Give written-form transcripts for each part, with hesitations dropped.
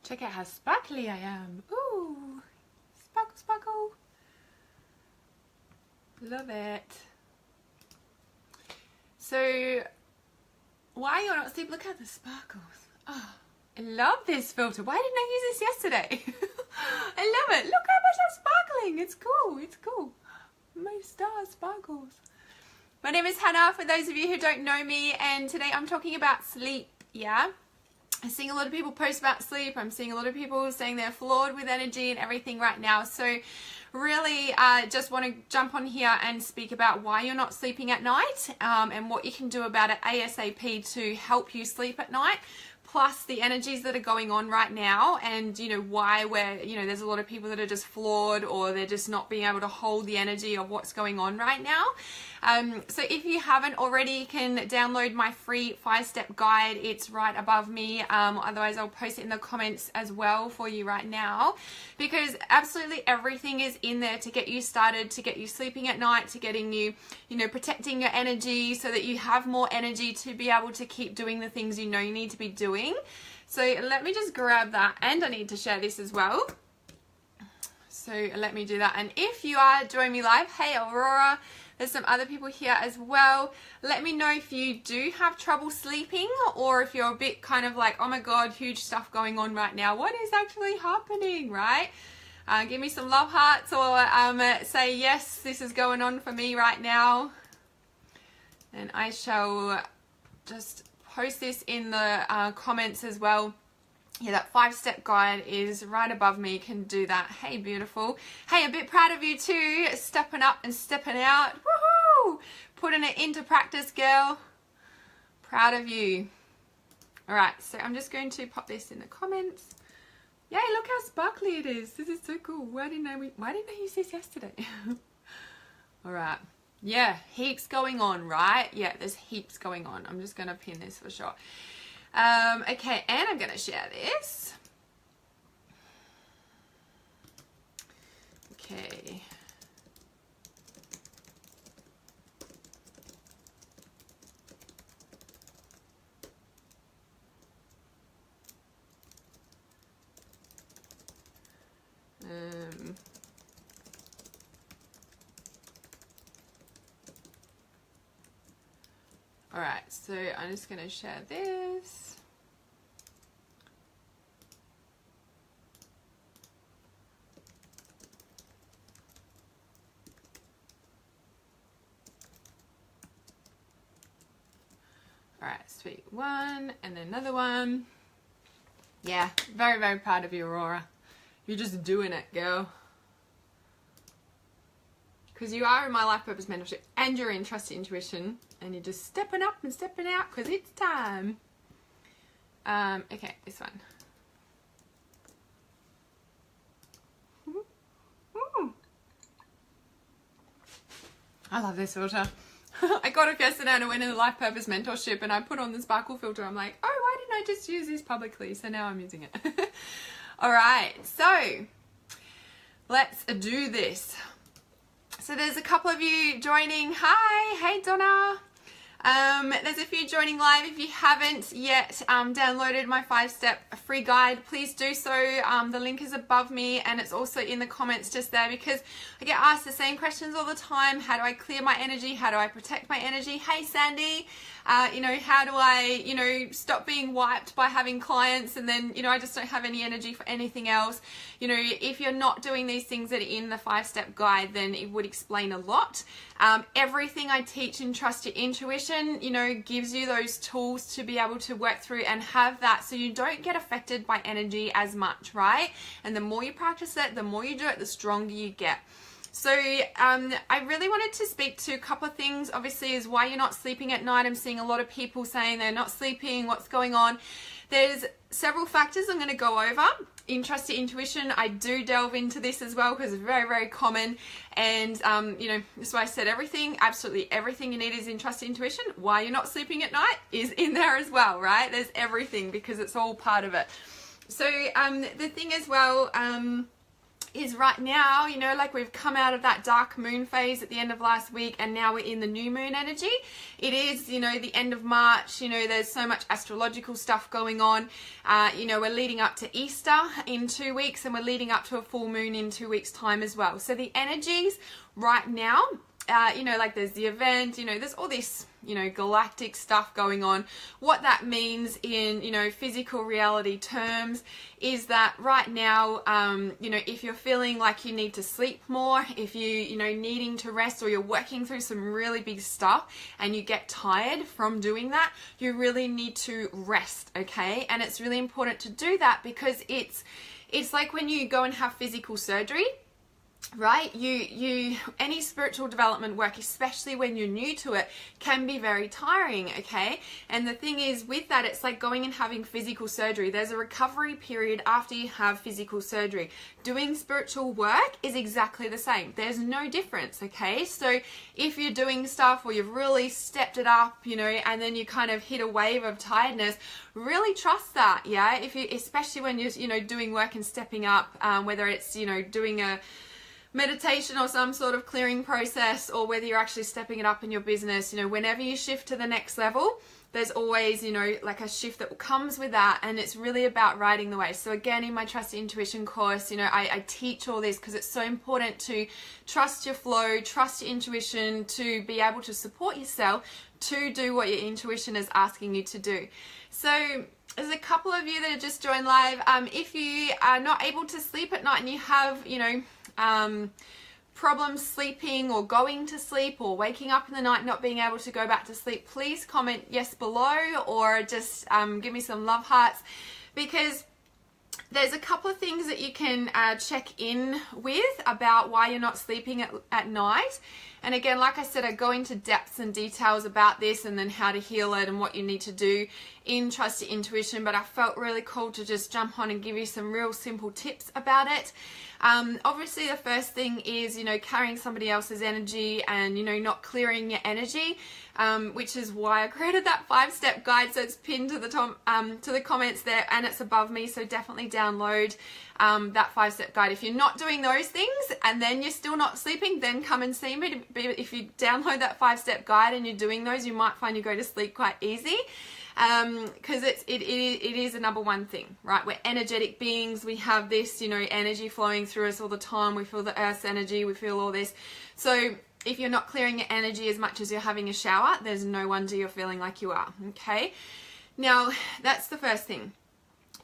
Check out how sparkly I am. Ooh, sparkle, sparkle. Love it. So, why you're not asleep? Look at the sparkles. Oh, I love this filter. Why didn't I use this yesterday? I love it. Look how much I'm sparkling. It's cool. It's cool. My star sparkles. My name is Hannah, for those of you who don't know me, and today I'm talking about sleep, yeah? I'm seeing a lot of people post about sleep. I'm seeing a lot of people saying they're flawed with energy and everything right now. So really just want to jump on here and speak about why you're not sleeping at night and what you can do about it ASAP to help you sleep at night. Plus the energies that are going on right now, and you know why there's a lot of people that are just flawed, or they're just not being able to hold the energy of what's going on right now. So if you haven't already, you can download my free 5-step guide. It's right above me. Otherwise I'll post it in the comments as well for you right now, because absolutely everything is in there to get you started, to get you sleeping at night, to getting you, protecting your energy so that you have more energy to be able to keep doing the things you know you need to be doing. So let me just grab that, and I need to share this as well. So let me do that. And if you are joining me live, hey Aurora, there's some other people here as well. Let me know if you do have trouble sleeping, or if you're a bit kind of like, oh my God, huge stuff going on right now. What is actually happening, right? Give me some love hearts, or say, yes, this is going on for me right now. And I shall just post this in the comments as well. Yeah, that 5-step guide is right above me. You can do that. Hey, beautiful. Hey, a bit proud of you too. Stepping up and stepping out. Woohoo! Putting it into practice, girl. Proud of you. All right, so I'm just going to pop this in the comments. Yay, look how sparkly it is. This is so cool. Why didn't I use this yesterday? All right. Yeah, heaps going on, right? Yeah, there's heaps going on. I'm just going to pin this for sure. Okay, and I'm going to share this. Okay. All right, so I'm just going to share this. All right, sweet. One and another one. Yeah, very, very proud of you, Aurora. You're just doing it, girl. Because you are in my life purpose mentorship, and you're in Trust Intuition, and you're just stepping up and stepping out because it's time. Okay, this one. I love this filter. I got it yesterday and I went in the life purpose mentorship and I put on the sparkle filter. I'm like, oh, why didn't I just use this publicly? So now I'm using it. All right, so let's do this. So there's a couple of you joining. Hi, hey Donna. There's a few joining live. If you haven't yet downloaded my 5-step free guide, please do so. The link is above me, and it's also in the comments just there, because I get asked the same questions all the time. How do I clear my energy? How do I protect my energy? Hey Sandy, how do I, stop being wiped by having clients and then, I just don't have any energy for anything else. If you're not doing these things that are in the 5-step guide, then it would explain a lot. Everything I teach in Trust Your Intuition, gives you those tools to be able to work through and have that, so you don't get affected by energy as much, right? And the more you practice it, the more you do it, the stronger you get. So I really wanted to speak to a couple of things. Obviously, is why you're not sleeping at night. I'm seeing a lot of people saying they're not sleeping. What's going on? There's several factors I'm going to go over. In Trust Your Intuition, I do delve into this as well, because it's very, very common. And, that's why I said everything, absolutely everything you need is in Trust Your Intuition. Why you're not sleeping at night is in there as well, right? There's everything, because it's all part of it. So the thing as well, is right now, you know, like we've come out of that dark moon phase at the end of last week, and now we're in the new moon energy. It is, you know, the end of March. You know, there's so much astrological stuff going on. You know, we're leading up to Easter in 2 weeks, and we're leading up to a full moon in 2 weeks time as well. So the energies right now, you know, like there's the event, you know, there's all this, you know, galactic stuff going on. What that means in, you know, physical reality terms is that right now, you know, if you're feeling like you need to sleep more, if you know, needing to rest, or you're working through some really big stuff and you get tired from doing that, you really need to rest, okay? And it's really important to do that because it's like when you go and have physical surgery, right? You any spiritual development work, especially when you're new to it, can be very tiring, okay? And the thing is with that, it's like going and having physical surgery. There's a recovery period after you have physical surgery. Doing spiritual work is exactly the same. There's no difference, okay? So if you're doing stuff or you've really stepped it up, you know, and then you kind of hit a wave of tiredness, really trust that, yeah? If you, especially when you're, you know, doing work and stepping up, whether it's, you know, doing a meditation or some sort of clearing process, or whether you're actually stepping it up in your business, you know, whenever you shift to the next level, there's always, you know, like a shift that comes with that, and it's really about riding the wave. So again, in my Trust Your Intuition course, you know, I teach all this because it's so important to trust your flow, trust your intuition, to be able to support yourself to do what your intuition is asking you to do. So there's a couple of you that have just joined live. If you are not able to sleep at night and you have, you know, problems sleeping or going to sleep, or waking up in the night not being able to go back to sleep, please comment yes below, or just give me some love hearts, because there's a couple of things that you can check in with about why you're not sleeping at night. And again, like I said, I go into depths and details about this, and then how to heal it and what you need to do in Trust Your Intuition, but I felt really cool to just jump on and give you some real simple tips about it. Obviously the first thing is, you know, carrying somebody else's energy and, you know, not clearing your energy, which is why I created that 5-step guide. So it's pinned to the top, to the comments there, and it's above me. So definitely download that 5-step guide. If you're not doing those things and then you're still not sleeping, then come and see me. If you download that 5-step guide and you're doing those, you might find you go to sleep quite easy. Because it is a number one thing, right? We're energetic beings. We have this, you know, energy flowing through us all the time. We feel the earth's energy. We feel all this. So if you're not clearing your energy as much as you're having a shower, there's no wonder you're feeling like you are, okay? Now, that's the first thing,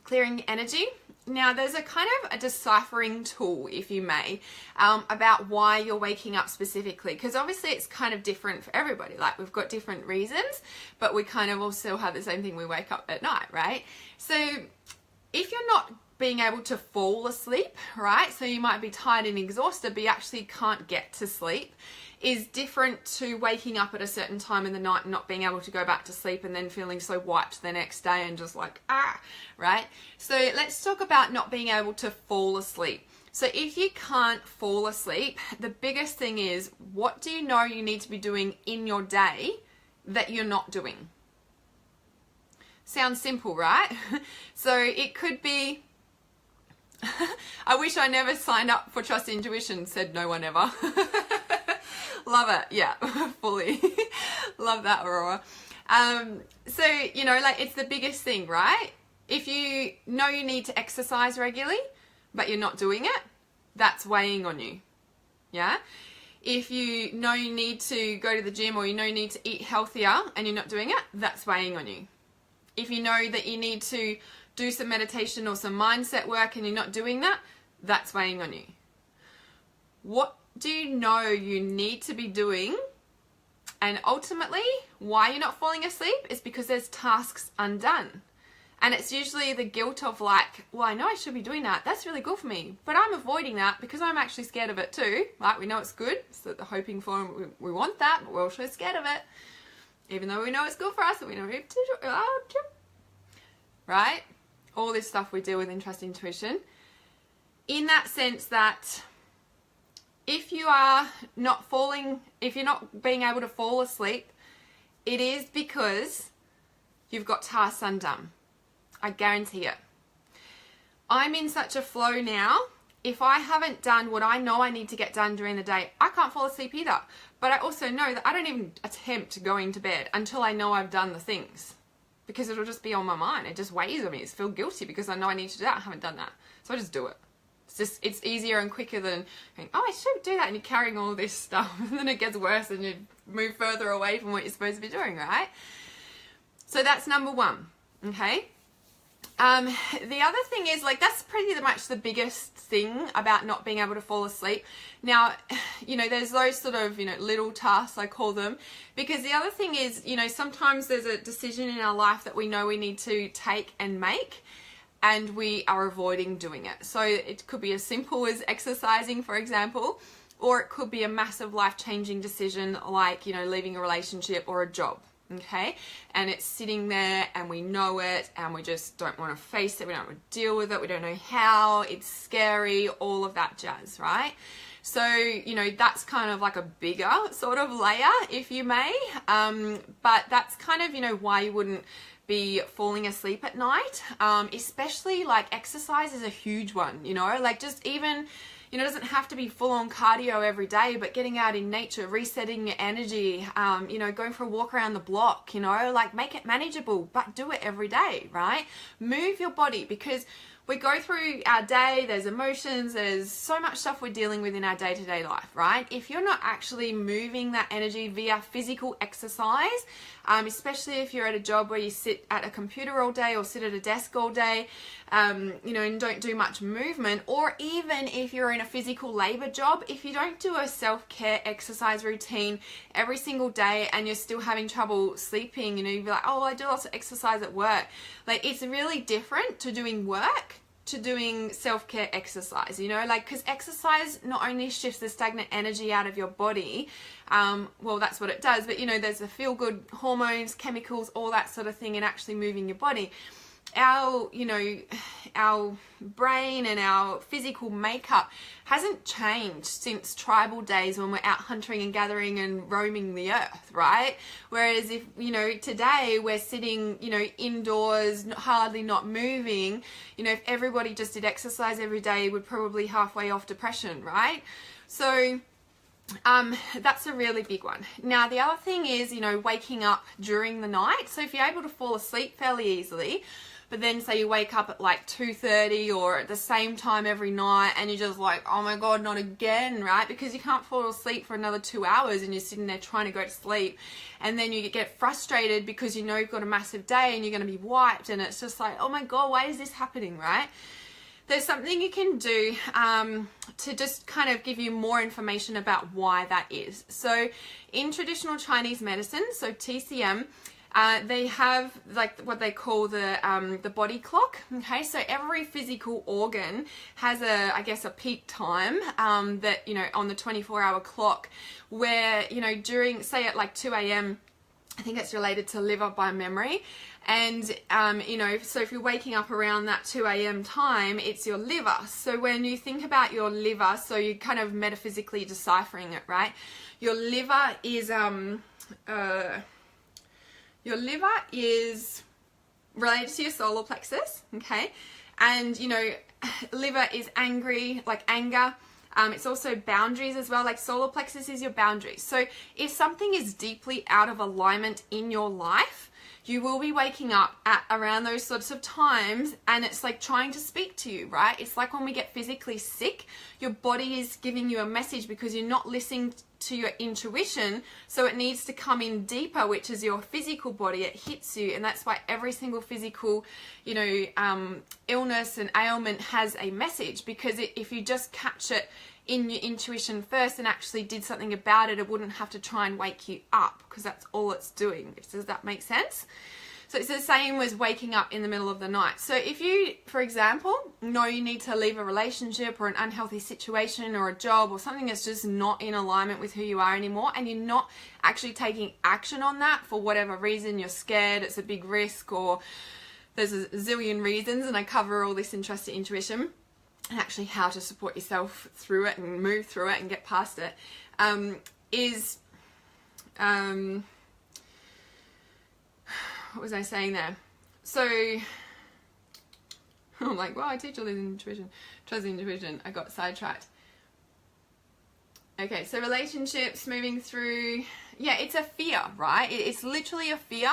clearing your energy. Now, there's a kind of a deciphering tool, if you may, about why you're waking up specifically, because obviously it's kind of different for everybody. Like, we've got different reasons, but we kind of all still have the same thing. We wake up at night, right? So if you're not being able to fall asleep, right? So you might be tired and exhausted, but you actually can't get to sleep, is different to waking up at a certain time in the night and not being able to go back to sleep, and then feeling so wiped the next day and just like, right? So let's talk about not being able to fall asleep. So if you can't fall asleep, the biggest thing is, what do you know you need to be doing in your day that you're not doing? Sounds simple, right? So it could be, I wish I never signed up for Trust Intuition, said no one ever. Love it. Yeah, fully. Love that, Aurora. So, you know, like, it's the biggest thing, right? If you know you need to exercise regularly, but you're not doing it, that's weighing on you. Yeah? If you know you need to go to the gym, or you know you need to eat healthier and you're not doing it, that's weighing on you. If you know that you need to do some meditation or some mindset work and you're not doing that, that's weighing on you. What do you know you need to be doing? And ultimately, why you're not falling asleep is because there's tasks undone. And it's usually the guilt of like, well, I know I should be doing that. That's really good for me. But I'm avoiding that because I'm actually scared of it too. Right? We know it's good. So the hoping for, we want that, but we're also scared of it. Even though we know it's good for us, and we know we have to, right? All this stuff we deal with in Trust Intuition. In that sense that if you are not falling, if you're not being able to fall asleep, it is because you've got tasks undone. I guarantee it. I'm in such a flow now if I haven't done what I know I need to get done during the day, I can't fall asleep either. But I also know that I don't even attempt going to bed until I know I've done the things, because it'll just be on my mind. It just weighs on me. I feel guilty because I know I need to do that. I haven't done that. So I just do it. It's easier and quicker than going, oh, I should do that, and you're carrying all this stuff, and then it gets worse and you move further away from what you're supposed to be doing, right? So that's number one, okay? The other thing is, like, that's pretty much the biggest thing about not being able to fall asleep. Now, you know, there's those sort of, you know, little tasks, I call them, because the other thing is, you know, sometimes there's a decision in our life that we know we need to take and make, and we are avoiding doing it. So it could be as simple as exercising, for example, or it could be a massive life-changing decision like, you know, leaving a relationship or a job. Okay, and it's sitting there and we know it and we just don't want to face it, we don't want to deal with it, we don't know how, it's scary, all of that jazz, right? So, you know, that's kind of like a bigger sort of layer, if you may, but that's kind of, you know, why you wouldn't be falling asleep at night, especially like exercise is a huge one, you know, like just even, you know, it doesn't have to be full-on cardio every day, but getting out in nature, resetting your energy, you know, going for a walk around the block, you know, like make it manageable, but do it every day, right? Move your body, because we go through our day, there's emotions, there's so much stuff we're dealing with in our day-to-day life, right? If you're not actually moving that energy via physical exercise, especially if you're at a job where you sit at a computer all day or sit at a desk all day, you know, and don't do much movement, or even if you're in a physical labor job, if you don't do a self-care exercise routine every single day and you're still having trouble sleeping, you know, you'd be like, oh, I do lots of exercise at work. Like, it's really different to doing work to doing self-care exercise, you know, like, because exercise not only shifts the stagnant energy out of your body, well, that's what it does, but, you know, there's the feel-good hormones, chemicals, all that sort of thing, and actually moving your body. Our, you know, our brain and our physical makeup hasn't changed since tribal days when we're out hunting and gathering and roaming the earth, right? Whereas if, you know, today we're sitting, you know, indoors, hardly not moving, you know, if everybody just did exercise every day, we'd probably halfway off depression, right? So that's a really big one. Now, the other thing is, you know, waking up during the night. So if you're able to fall asleep fairly easily, but then say you wake up at like 2:30 or at the same time every night and you're just like, oh my God, not again, right? Because you can't fall asleep for another 2 hours and you're sitting there trying to go to sleep, and then you get frustrated because you know you've got a massive day and you're going to be wiped, and it's just like, oh my God, why is this happening, right? There's something you can do to just kind of give you more information about why that is. So in traditional Chinese medicine, so TCM, they have like what they call the body clock. Okay, so every physical organ has I guess a peak time that, you know, on the 24-hour clock, where, you know, during, say at like 2 a.m, I think it's related to liver by memory. And, you know, so if you're waking up around that 2 a.m. time, it's your liver. So when you think about your liver, so you're kind of metaphysically deciphering it, right? Your liver is, related to your solar plexus, okay? And, you know, liver is angry, like anger. It's also boundaries as well, like solar plexus is your boundaries. So if something is deeply out of alignment in your life, you will be waking up at around those sorts of times, and it's like trying to speak to you, right? It's like when we get physically sick, your body is giving you a message because you're not listening to your intuition, so it needs to come in deeper, which is your physical body. It hits you, and that's why every single physical, you know, illness and ailment has a message, because if you just catch it in your intuition first and actually did something about it, it wouldn't have to try and wake you up, because that's all it's doing. Does that make sense? So it's the same as waking up in the middle of the night. So if you, for example, know you need to leave a relationship or an unhealthy situation or a job or something that's just not in alignment with who you are anymore, and you're not actually taking action on that for whatever reason, you're scared, it's a big risk, or there's a zillion reasons, and I cover all this in Trust Your Intuition, and actually how to support yourself through it and move through it and get past it, what was I saying there? So I'm like, well, I teach all this intuition, trust intuition. I got sidetracked. Okay, so relationships, moving through, yeah, it's a fear, right? It's literally a fear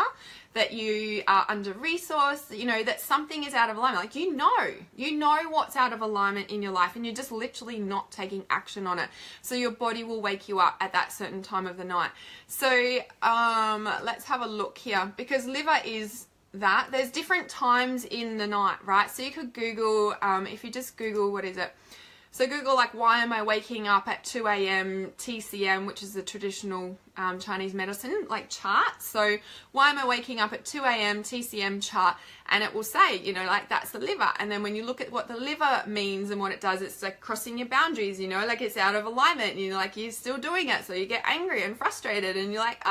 that you are under-resourced, you know, that something is out of alignment. Like, you know what's out of alignment in your life, and you're just literally not taking action on it. So your body will wake you up at that certain time of the night. So let's have a look here, because liver is that. There's different times in the night, right? So you could Google, if you just Google, what is it? So Google, like, why am I waking up at 2 a.m. TCM, which is the traditional Chinese medicine, like, chart. So why am I waking up at 2 a.m. TCM chart? And it will say, you know, like, that's the liver. And then when you look at what the liver means and what it does, it's like crossing your boundaries, you know, like it's out of alignment. And you're like, you're still doing it. So you get angry and frustrated and you're like,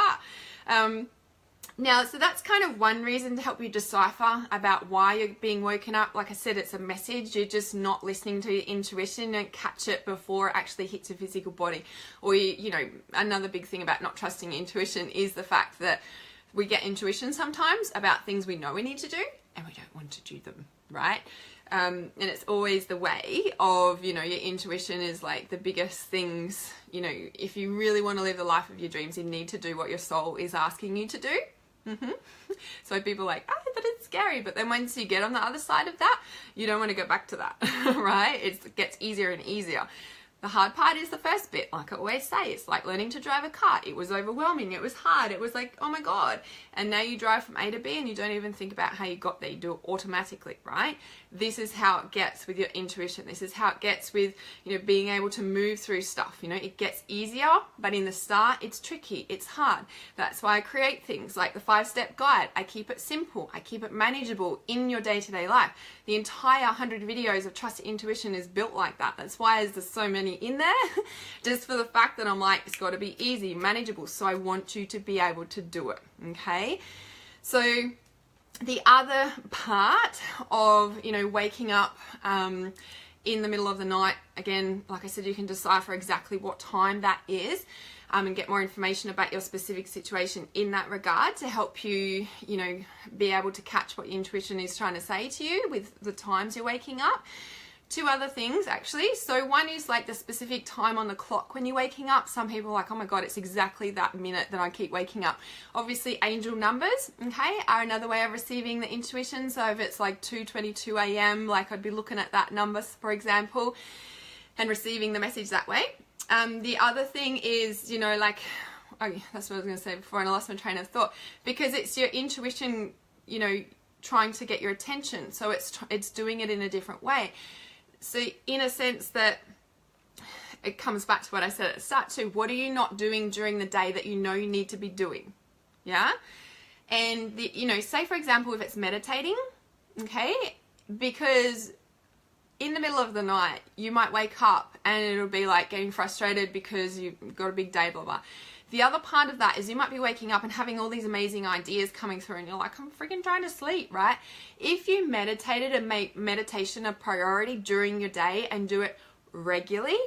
Now, so that's kind of one reason to help you decipher about why you're being woken up. Like I said, it's a message. You're just not listening to your intuition. You don't catch it before it actually hits your physical body. Or, you know, another big thing about not trusting intuition is the fact that we get intuition sometimes about things we know we need to do and we don't want to do them, right? And it's always the way of, you know, your intuition is like the biggest things. You know, if you really want to live the life of your dreams, you need to do what your soul is asking you to do. So people are like, but it's scary. But then once you get on the other side of that, you don't want to go back to that, right? It gets easier and easier. The hard part is the first bit. Like I always say, it's like learning to drive a car. It was overwhelming. It was hard. It was like, oh my God. And now you drive from A to B and you don't even think about how you got there. You do it automatically, right? This is how it gets with your intuition. This is how it gets with, you know, being able to move through stuff. You know, it gets easier, but in the start, it's tricky. It's hard. That's why I create things like the 5-step guide. I keep it simple. I keep it manageable in your day-to-day life. The entire 100 videos of Trust Your Intuition is built like that. That's why there's so many in there, just for the fact that I'm like, it's got to be easy, manageable. So I want you to be able to do it. Okay. So the other part of, you know, waking up in the middle of the night, again, like I said, you can decipher exactly what time that is and get more information about your specific situation in that regard to help you, you know, be able to catch what your intuition is trying to say to you with the times you're waking up. Two other things actually. So one is like the specific time on the clock when you're waking up. Some people are like, oh my God, it's exactly that minute that I keep waking up. Obviously angel numbers, okay, are another way of receiving the intuition. So if it's like 2:22 a.m, like I'd be looking at that number, for example, and receiving the message that way. The other thing is, you know, like, oh, that's what I was going to say before and I lost my train of thought, because it's your intuition, you know, trying to get your attention. So it's doing it in a different way. So in a sense that it comes back to what I said at the start too. What are you not doing during the day that you know you need to be doing? Yeah. And you know, say for example, if it's meditating, okay, because in the middle of the night, you might wake up and it'll be like getting frustrated because you've got a big day, blah, blah. The other part of that is you might be waking up and having all these amazing ideas coming through and you're like, I'm freaking trying to sleep, right? If you meditated and make meditation a priority during your day and do it regularly,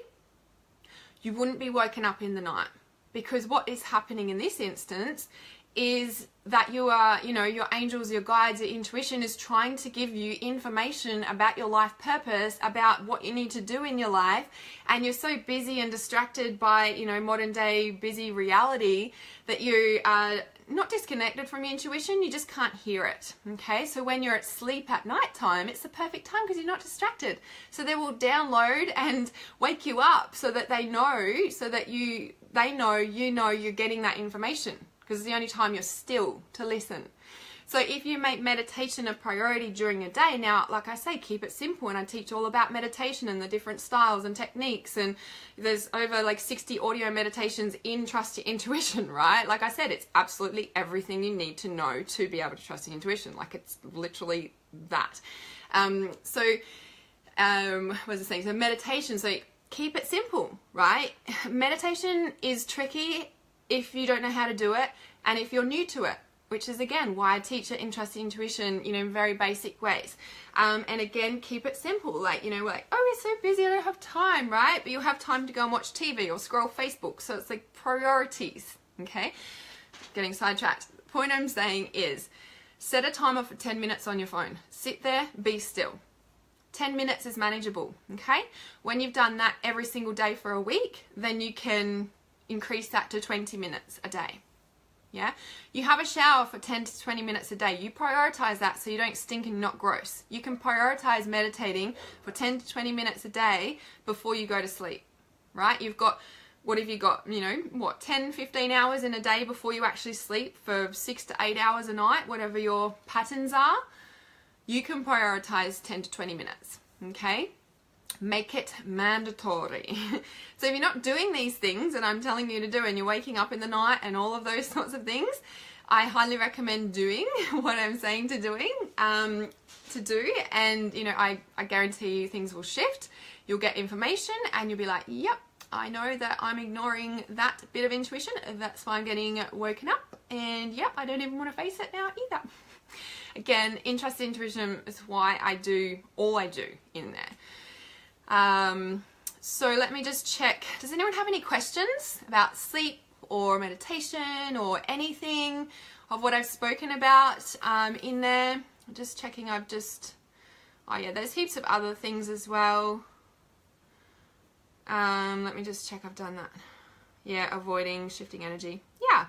you wouldn't be woken up in the night. Because what is happening in this instance is that you are, you know, your angels, your guides, your intuition is trying to give you information about your life purpose, about what you need to do in your life, and you're so busy and distracted by, you know, modern day busy reality that you are not disconnected from your intuition, you just can't hear it. Okay, so when you're at sleep at night time, it's the perfect time because you're not distracted. So they will download and wake you up so that they know, so that they know you're getting that information, because it's the only time you're still to listen. So if you make meditation a priority during your day, now, like I say, keep it simple, and I teach all about meditation and the different styles and techniques, and there's over like 60 audio meditations in Trust Your Intuition, right? Like I said, it's absolutely everything you need to know to be able to trust your intuition. Like it's literally that. What was I saying? So meditation, so keep it simple, right? Meditation is tricky if you don't know how to do it and if you're new to it, which is again why I teach it in Trust Your Intuition, you know, in very basic ways. And again, keep it simple. Like, you know, we're like, oh, we're so busy, I don't have time, right? But you'll have time to go and watch TV or scroll Facebook. So it's like priorities, okay? Getting sidetracked. The point I'm saying is set a timer for 10 minutes on your phone. Sit there, be still. 10 minutes is manageable, okay? When you've done that every single day for a week, then you can increase that to 20 minutes a day. Yeah, you have a shower for 10 to 20 minutes a day. You prioritize that so you don't stink and not gross. You can prioritize meditating for 10 to 20 minutes a day before you go to sleep, right? You've got, what have you got, you know, what, 10, 15 hours in a day before you actually sleep for 6 to 8 hours a night, whatever your patterns are. You can prioritize 10 to 20 minutes, okay? Make it mandatory. So if you're not doing these things that I'm telling you to do and you're waking up in the night and all of those sorts of things, I highly recommend doing what I'm saying to do. And, you know, I guarantee you things will shift. You'll get information and you'll be like, yep, I know that I'm ignoring that bit of intuition. That's why I'm getting woken up. And yep, I don't even want to face it now either. Again, intrust intuition is why I do all I do in there. So let me just check. Does anyone have any questions about sleep or meditation or anything of what I've spoken about in there? I'm just checking. Oh yeah, there's heaps of other things as well. Let me just check I've done that. Yeah, avoiding shifting energy. Yeah.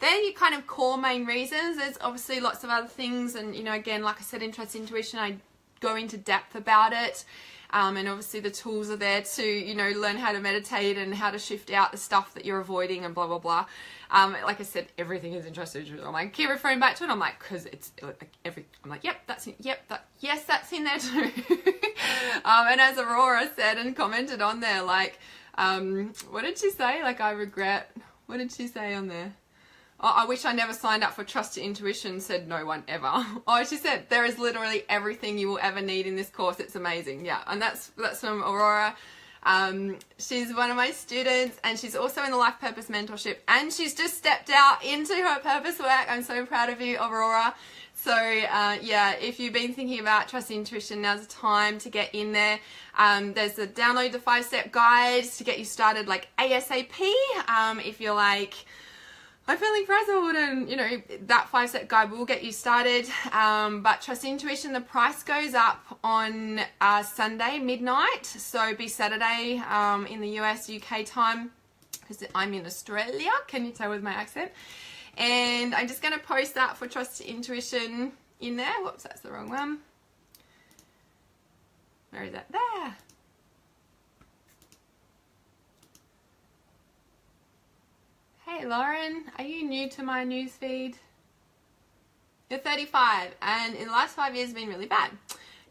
They're your kind of core main reasons. There's obviously lots of other things, and, you know, again, like I said, intrust intuition, I go into depth about it. And obviously the tools are there to, you know, learn how to meditate and how to shift out the stuff that you're avoiding and blah, blah, blah. Like I said, everything is interesting. I'm like, keep referring back to it. I'm like, because it's like I'm like, yep, that's in, yep, yes, that's in there too. And as Aurora said and commented on there, like, what did she say? Like, I regret, what did she say on there? Oh, I wish I never signed up for Trust Your Intuition, said no one ever. Oh, she said, there is literally everything you will ever need in this course. It's amazing. Yeah, and that's from Aurora. She's one of my students, and she's also in the Life Purpose Mentorship, and she's just stepped out into her purpose work. I'm so proud of you, Aurora. So, yeah, if you've been thinking about Trust Your Intuition, now's the time to get in there. There's the download the 5-step guide to get you started like ASAP. If you're like, I'm feeling frazzled, and, you know, that 5-step guide will get you started. But Trust Intuition, the price goes up on Sunday midnight, so be Saturday in the US, UK time, because I'm in Australia. Can you tell with my accent? And I'm just going to post that for Trust Intuition in there. Whoops, that's the wrong one. Where is that? There. Hey Lauren, are you new to my newsfeed? You're 35 and in the last 5 years been really bad.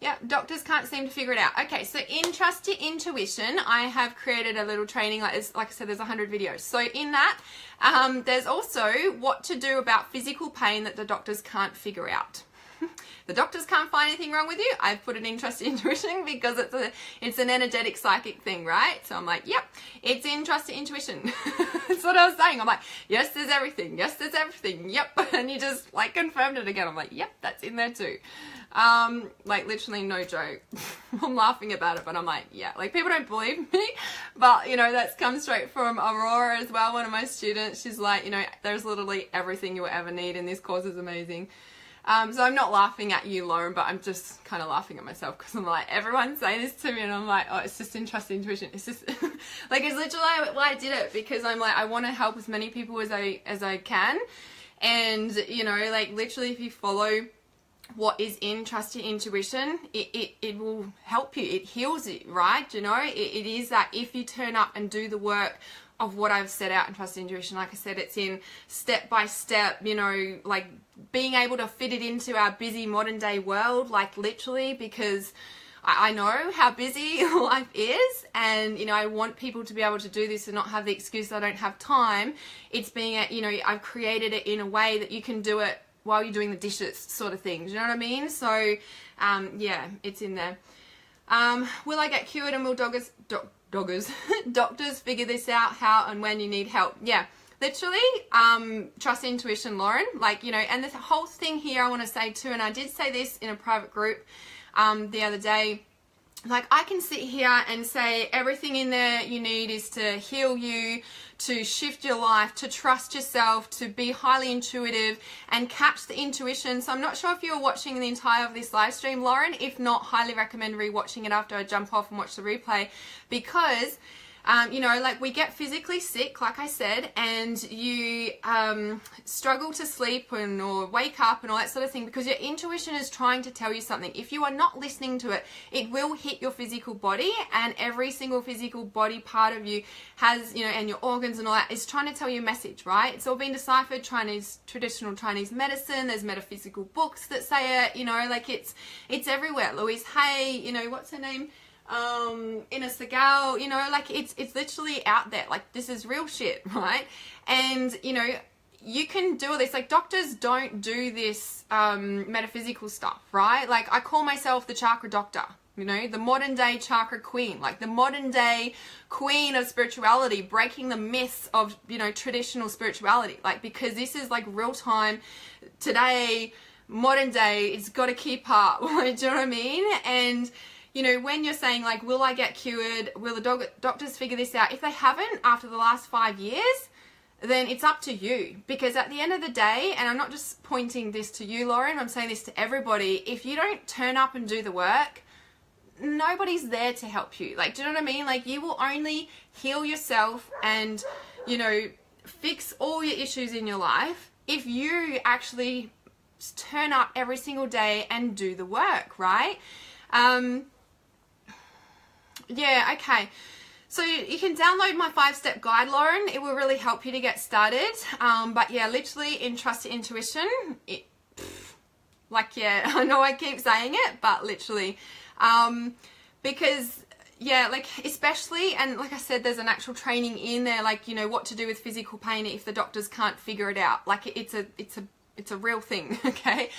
Yeah, doctors can't seem to figure it out. Okay, so in Trust Your Intuition, I have created a little training, like I said, there's 100 videos. So in that, there's also what to do about physical pain that the doctors can't figure out. The doctors can't find anything wrong with you. I've put it in Trust Your Intuition because it's an energetic psychic thing, right? So I'm like, yep, it's in Trust Your Intuition. That's what I was saying. I'm like, yes, there's everything. Yes, there's everything. Yep. And you just like confirmed it again. I'm like, yep, that's in there too. Like literally no joke. I'm laughing about it, but I'm like, yeah, like people don't believe me, but you know, that's come straight from Aurora as well. One of my students, she's like, you know, there's literally everything you will ever need, and this course is amazing. So I'm not laughing at you, Lauren, but I'm just kind of laughing at myself because I'm like, everyone's saying this to me and I'm like, oh, it's just in Trust Intuition. It's just like, it's literally why I did it, because I'm like, I want to help as many people as I can. And, you know, like literally if you follow what is in Trust Your Intuition, it will help you. It heals it, right? You know, it is that if you turn up and do the work of what I've set out in Trust Your Intuition. Like I said, it's in step by step, you know, like being able to fit it into our busy modern day world, like literally, because I know how busy life is, and, you know, I want people to be able to do this and not have the excuse I don't have time. It's being, you know, I've created it in a way that you can do it while you're doing the dishes sort of thing. Do you know what I mean? So, yeah, it's in there. Will I get cured, and will doctors figure this out, how and when you need help? Yeah, literally, Trust Intuition, Lauren. Like, you know, and the whole thing here I want to say too, and I did say this in a private group the other day, like I can sit here and say everything in there you need is to heal you, to shift your life, to trust yourself, to be highly intuitive and catch the intuition. So I'm not sure if you were watching the entire of this live stream, Lauren. If not, highly recommend rewatching it after I jump off and watch the replay, because you know, like we get physically sick, like I said, and you struggle to sleep or wake up and all that sort of thing because your intuition is trying to tell you something. If you are not listening to it, it will hit your physical body, and every single physical body part of you has, you know, and your organs and all that is trying to tell you a message, right? It's all been deciphered, traditional Chinese medicine. There's metaphysical books that say it, you know, like it's everywhere. Louise Hay, you know, what's her name? Ina Segal, you know, like it's literally out there. Like this is real shit, right? And you know, you can do all this. Like doctors don't do this metaphysical stuff, right? Like I call myself the chakra doctor, you know, the modern day chakra queen, like the modern day queen of spirituality, breaking the myths of, you know, traditional spirituality. Like because this is like real time today, modern day. It's got to keep up. Do you know what I mean? And you know, when you're saying like, will I get cured? Will the doctors figure this out? If they haven't after the last 5 years, then it's up to you. Because at the end of the day, and I'm not just pointing this to you, Lauren, I'm saying this to everybody, if you don't turn up and do the work, nobody's there to help you. Like, do you know what I mean? Like, you will only heal yourself and, you know, fix all your issues in your life if you actually turn up every single day and do the work, right? Yeah, okay. So you can download my 5-step guide, Lauren. It will really help you to get started. But yeah, literally in Trust Your Intuition, like, yeah, I know I keep saying it, but literally, because yeah, like especially, and like I said, there's an actual training in there, like, you know, what to do with physical pain if the doctors can't figure it out. Like it's a real thing, okay?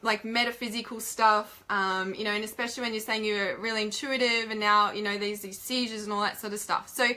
Like metaphysical stuff, you know, and especially when you're saying you're really intuitive and now, you know, these seizures and all that sort of stuff. So,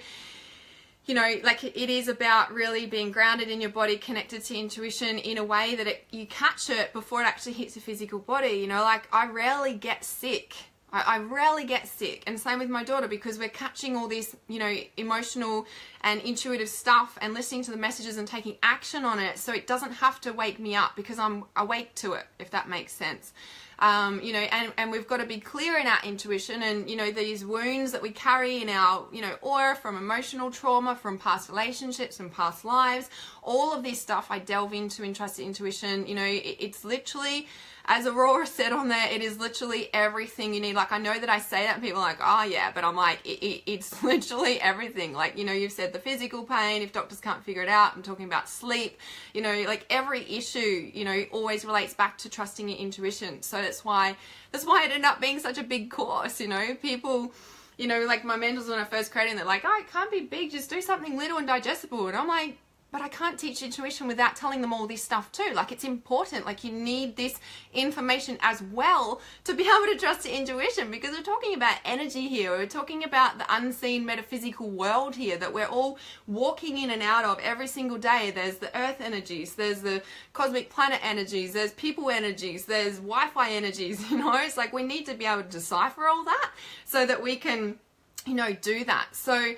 you know, like it is about really being grounded in your body, connected to intuition in a way that you catch it before it actually hits your physical body. You know, like I rarely get sick. I rarely get sick, and same with my daughter, because we're catching all this, you know, emotional and intuitive stuff and listening to the messages and taking action on it, so it doesn't have to wake me up because I'm awake to it, if that makes sense. You know, and we've got to be clear in our intuition, and, you know, these wounds that we carry in our, you know, aura from emotional trauma, from past relationships and past lives, all of this stuff I delve into in Trust Your Intuition. You know, it's literally, as Aurora said on there, it is literally everything you need. Like, I know that I say that and people are like, oh yeah, but I'm like, it's literally everything. Like, you know, you've said the physical pain, if doctors can't figure it out. I'm talking about sleep, you know, like every issue, you know, always relates back to trusting your intuition. So that's why it ended up being such a big course, you know. People, you know, like my mentors when I first created, they're like, oh, it can't be big, just do something little and digestible. And I'm like, but I can't teach intuition without telling them all this stuff too. Like, it's important. Like, you need this information as well to be able to trust your intuition, because we're talking about energy here. We're talking about the unseen metaphysical world here that we're all walking in and out of every single day. There's the earth energies, there's the cosmic planet energies, there's people energies, there's Wi-Fi energies, you know. It's like we need to be able to decipher all that so that we can, you know, do that. So,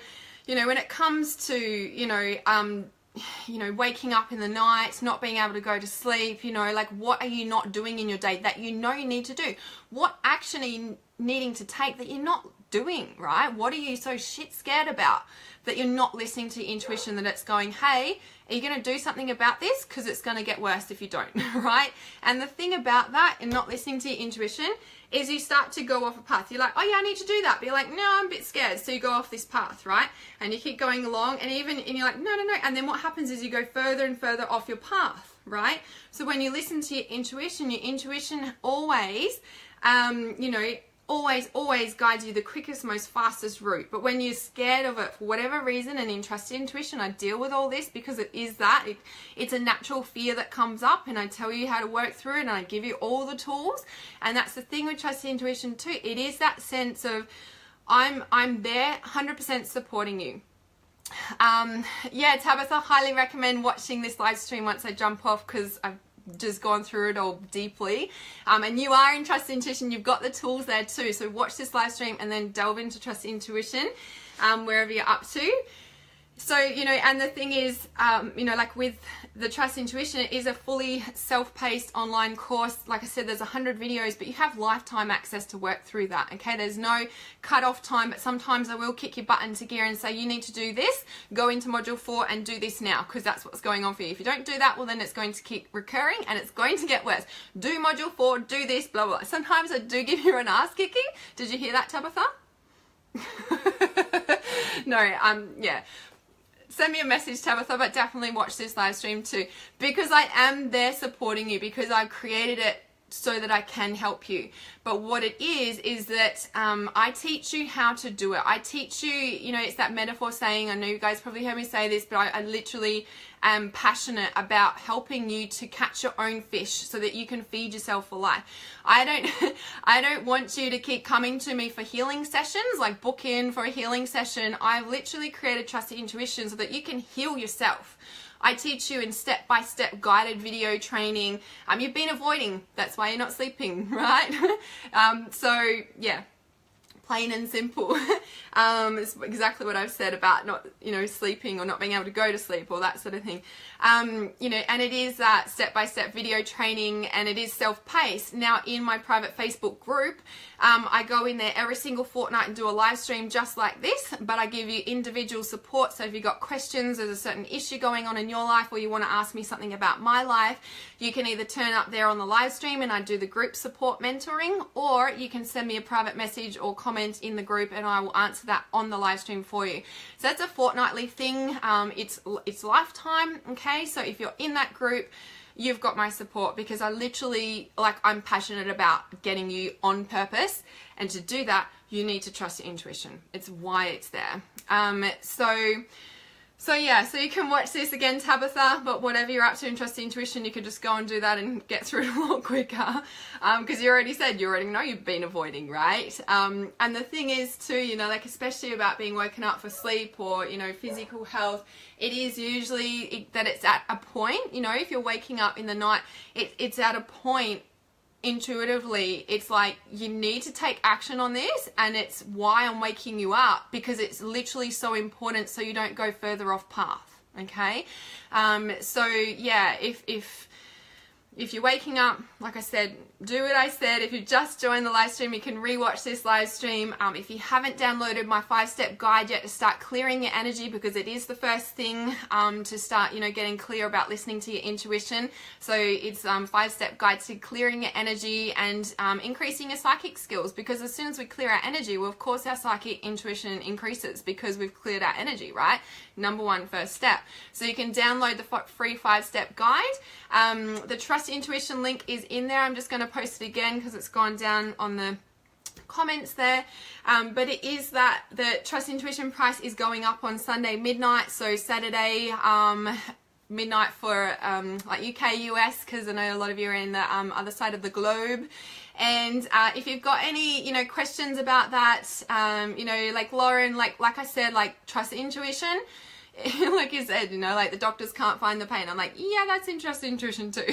you know, when it comes to, you know, waking up in the night, not being able to go to sleep, you know, like what are you not doing in your day that you know you need to do? What action are you needing to take that you're not doing, right? What are you so shit scared about that you're not listening to your intuition, that it's going, hey, are you going to do something about this? Because it's going to get worse if you don't, right? And the thing about that and not listening to your intuition is you start to go off a path. You're like, oh yeah, I need to do that. But you're like, no, I'm a bit scared. So you go off this path, right? And you keep going along, and you're like, no. And then what happens is you go further and further off your path, right? So when you listen to your intuition always, you know, always guides you the quickest, most fastest route. But when you're scared of it for whatever reason, and in Trust Your Intuition, I deal with all this because it is that. It's a natural fear that comes up, and I tell you how to work through it, and I give you all the tools. And that's the thing with Trust Your Intuition too. It is that sense of I'm there 100% supporting you. Yeah, Tabitha, highly recommend watching this live stream once I jump off, because I've just gone through it all deeply, and you are in Trust Intuition, you've got the tools there too. So watch this live stream and then delve into Trust Intuition, wherever you're up to. So, you know, and the thing is, you know, like with the Trust Intuition, it is a fully self-paced online course. Like I said, there's 100 videos, but you have lifetime access to work through that, okay? There's no cut-off time, but sometimes I will kick your butt into gear and say, you need to do this, go into module 4 and do this now, because that's what's going on for you. If you don't do that, well, then it's going to keep recurring and it's going to get worse. Do module 4, do this, blah, blah, blah. Sometimes I do give you an ass kicking. Did you hear that, Tabitha? No, yeah. Send me a message, Tabitha, but definitely watch this live stream too, because I am there supporting you, because I've created it so that I can help you. But what it is that I teach you how to do it. I teach you, you know, it's that metaphor saying, I know you guys probably heard me say this, but I literally am passionate about helping you to catch your own fish so that you can feed yourself for life. I don't want you to keep coming to me for healing sessions, like book in for a healing session. I've literally created Trusted Intuition so that you can heal yourself. I teach you in step-by-step guided video training. You've been avoiding, that's why you're not sleeping, right? So yeah, plain and simple. It's exactly what I've said about not, you know, sleeping or not being able to go to sleep or that sort of thing. You know, and it is that step-by-step video training, and it is self-paced. Now in my private Facebook group, I go in there every single fortnight and do a live stream just like this, but I give you individual support. So if you've got questions, there's a certain issue going on in your life, or you want to ask me something about my life, you can either turn up there on the live stream and I do the group support mentoring, or you can send me a private message or comment in the group and I will answer that on the live stream for you. So that's a fortnightly thing. It's lifetime, okay? So if you're in that group, you've got my support, because I literally, like, I'm passionate about getting you on purpose, and to do that you need to trust your intuition. It's why it's there. So yeah, so you can watch this again, Tabitha, but whatever you're up to in Trust the Intuition, you could just go and do that and get through it a lot quicker, because you already said, you already know you've been avoiding, right? And the thing is too, you know, like especially about being woken up for sleep or, you know, physical health, it is usually that it's at a point, you know, if you're waking up in the night, it's at a point intuitively, it's like you need to take action on this, and it's why I'm waking you up, because it's literally so important so you don't go further off path, okay? So yeah, if you're waking up, like I said, do what I said. If you just joined the live stream, you can rewatch this live stream. If you haven't downloaded my 5-step guide yet to start clearing your energy, because it is the first thing to start, you know, getting clear about listening to your intuition. So it's 5-step guide to clearing your energy and increasing your psychic skills, because as soon as we clear our energy, well, of course our psychic intuition increases because we've cleared our energy, right? Number one, first step. So you can download the free 5-step guide. The Trust Intuition link is in there. I'm just going to post it again because it's gone down on the comments there, but it is that the Trust Intuition price is going up on Sunday midnight, so Saturday midnight for like UK, US, because I know a lot of you are in the other side of the globe. And if you've got any, you know, questions about that, you know, like Lauren, like I said, like Trust Intuition, like you said, you know, like the doctors can't find the pain. I'm like, yeah, that's interesting intuition too.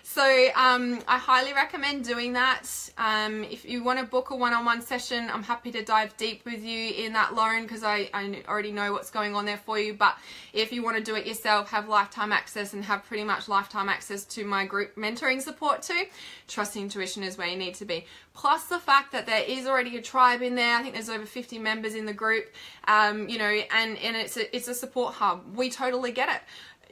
So I highly recommend doing that. If you want to book a one-on-one session, I'm happy to dive deep with you in that, Lauren, because I already know what's going on there for you. But if you want to do it yourself, have lifetime access and have pretty much lifetime access to my group mentoring support too, Trust Intuition is where you need to be. Plus the fact that there is already a tribe in there. I think there's over 50 members in the group, you know, and it's a support hub. We totally get it.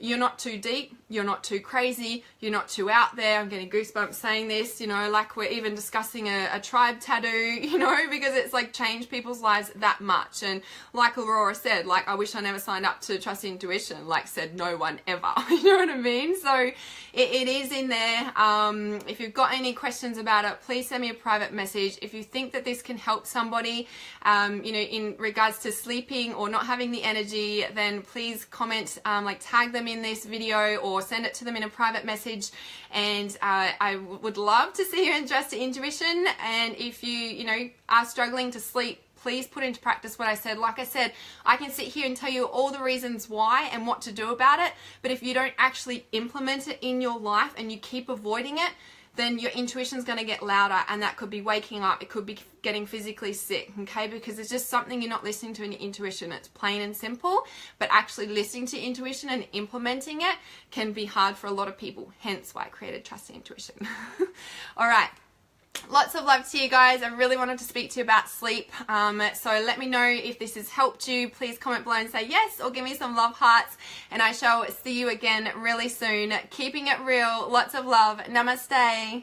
You're not too deep, you're not too crazy, you're not too out there. I'm getting goosebumps saying this, you know, like we're even discussing a tribe tattoo, you know, because it's like changed people's lives that much. And like Aurora said, like, I wish I never signed up to Trust Intuition, like said no one ever, you know what I mean? So it is in there. If you've got any questions about it, please send me a private message. If you think that this can help somebody, you know, in regards to sleeping or not having the energy, then please comment, like tag them in this video or send it to them in a private message. And I would love to see you in Trust Intuition. And if you know, are struggling to sleep please put into practice what I said. Like I said, I can sit here and tell you all the reasons why and what to do about it, but if you don't actually implement it in your life and you keep avoiding it, then your intuition is going to get louder, and that could be waking up, it could be getting physically sick, okay? Because it's just something you're not listening to in your intuition. It's plain and simple, but actually listening to intuition and implementing it can be hard for a lot of people, hence why I created Trust Intuition. All right. Lots of love to you guys. I really wanted to speak to you about sleep. So let me know if this has helped you. Please comment below and say yes, or give me some love hearts. And I shall see you again really soon. Keeping it real. Lots of love. Namaste.